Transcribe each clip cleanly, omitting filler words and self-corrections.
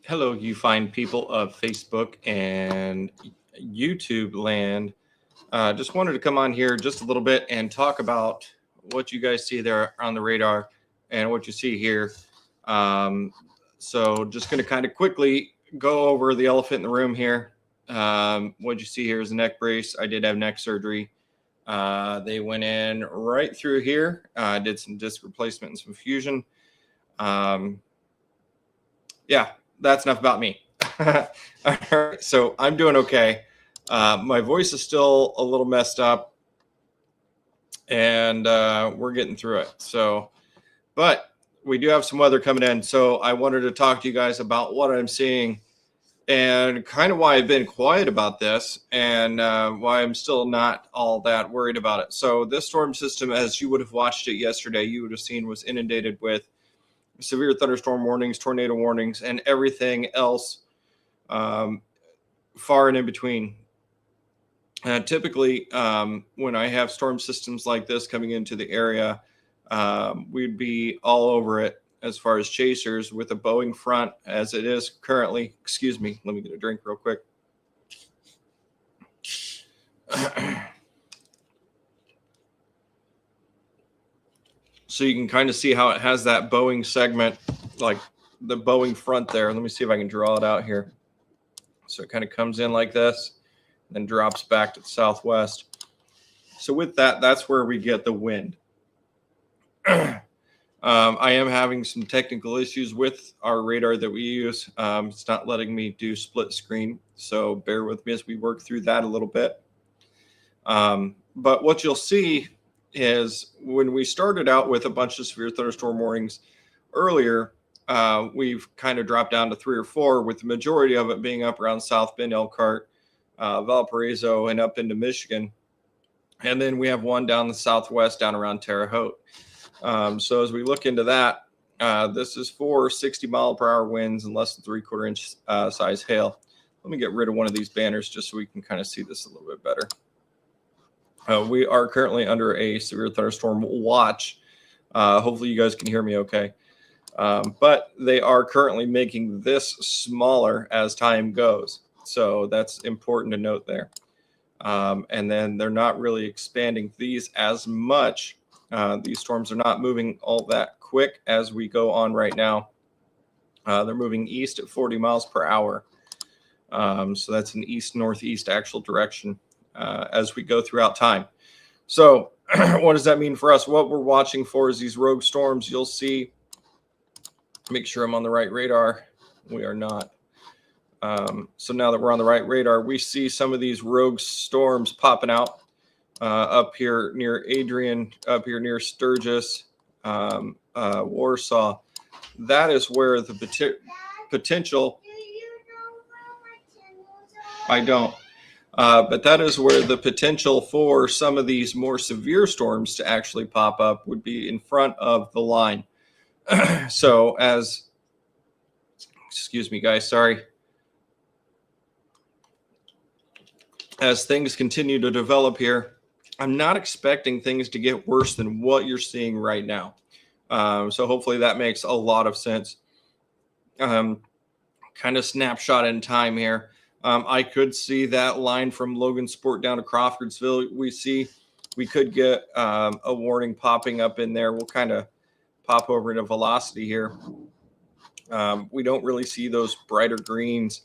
Hello, you fine people of Facebook and YouTube land. Just wanted to come on here just a little bit and talk about what you guys see there on the radar and what you see here. So just going to kind of quickly go over the elephant in the room here. What you see here is a neck brace. I did have neck surgery. They went in right through here, did some disc replacement and some fusion. Yeah, that's enough about me. All right, so I'm doing okay. My voice is still a little messed up, and we're getting through it. So, but we do have some weather coming in. So I wanted to talk to you guys about what I'm seeing and kind of why I've been quiet about this and why I'm still not all that worried about it. So this storm system, as you would have watched it yesterday, you would have seen was inundated with severe thunderstorm warnings, tornado warnings, and everything else far and in between. Typically, when I have storm systems like this coming into the area, we'd be all over it as far as chasers with a bowing front as it is currently. Excuse me, let me get a drink real quick. So you can kind of see how it has that bowing segment, like the bowing front there. Let me see if I can draw it out here. So it kind of comes in like this, then drops back to the southwest. So with that, that's where we get the wind. I am having some technical issues with our radar that we use. It's not letting me do split screen, so bear with me as we work through that a little bit. But what you'll see is when we started out with a bunch of severe thunderstorm warnings earlier, we've kind of dropped down to 3 or 4, with the majority of it being up around South Bend, Elkhart, Valparaiso, and up into Michigan. And then we have one down the southwest, down around Terre Haute. So as we look into that, this is 4 60-mile-per-hour winds and less than 3/4 inch size hail. Let me get rid of one of these banners just so we can kind of see this a little bit better. We are currently under a severe thunderstorm watch. Hopefully you guys can hear me okay. But they are currently making this smaller as time goes. So that's important to note there. And then they're not really expanding these as much. These storms are not moving all that quick as we go on right now. They're moving east at 40 miles per hour. So that's an east-northeast actual direction as we go throughout time. So what does that mean for us? What we're watching for is these rogue storms. You'll see, make sure I'm on the right radar. We are not. So now that we're on the right radar, we see some of these rogue storms popping out up here near Adrian, up here near Sturgis, Warsaw. That is where the potential. I don't. But that is where the potential for some of these more severe storms to actually pop up would be in front of the line. So excuse me, guys, sorry. As things continue to develop here, I'm not expecting things to get worse than what you're seeing right now. So hopefully that makes a lot of sense. Kind of snapshot in time here. I could see that line from Logansport down to Crawfordsville. We could get a warning popping up in there. We'll kind of pop over into velocity here. We don't really see those brighter greens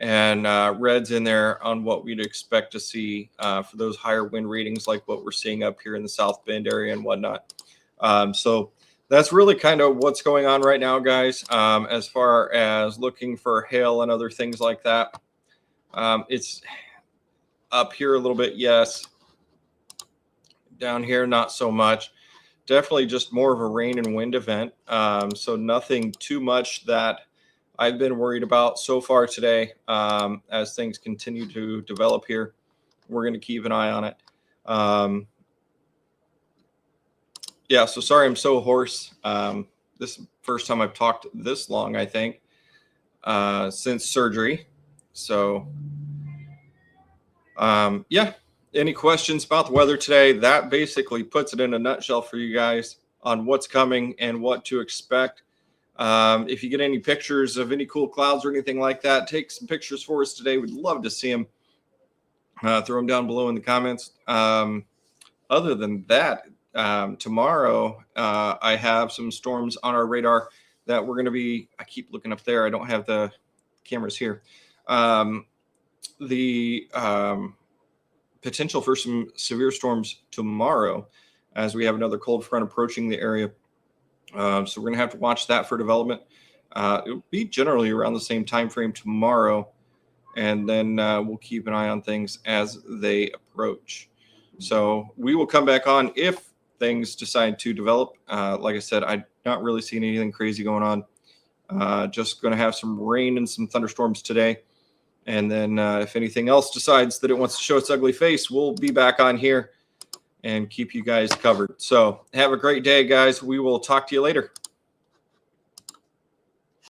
and reds in there on what we'd expect to see for those higher wind readings like what we're seeing up here in the South Bend area and whatnot. So that's really kind of what's going on right now, guys, as far as looking for hail and other things like that. It's up here a little bit, yes. Down here, not so much. Definitely just more of a rain and wind event. So nothing too much that I've been worried about so far today. As things continue to develop here, we're going to keep an eye on it. Yeah, so sorry I'm so hoarse. This is the first time I've talked this long, I think, since surgery. So, yeah, any questions about the weather today? That basically puts it in a nutshell for you guys on what's coming and what to expect. If you get any pictures of any cool clouds or anything like that, take some pictures for us today. We'd love to see them. Throw them down below in the comments. Other than that, tomorrow I have some storms on our radar that we're going to be, I keep looking up there. I don't have the cameras here. The potential for some severe storms tomorrow as we have another cold front approaching the area. So we're going to have to watch that for development. It'll be generally around the same time frame tomorrow, and then we'll keep an eye on things as they approach. So we will come back on if things decide to develop. Like I said, I'm not really seeing anything crazy going on. Just going to have some rain and some thunderstorms today. And then if anything else decides that it wants to show its ugly face, we'll be back on here and keep you guys covered. So have a great day, guys. We will talk to you later.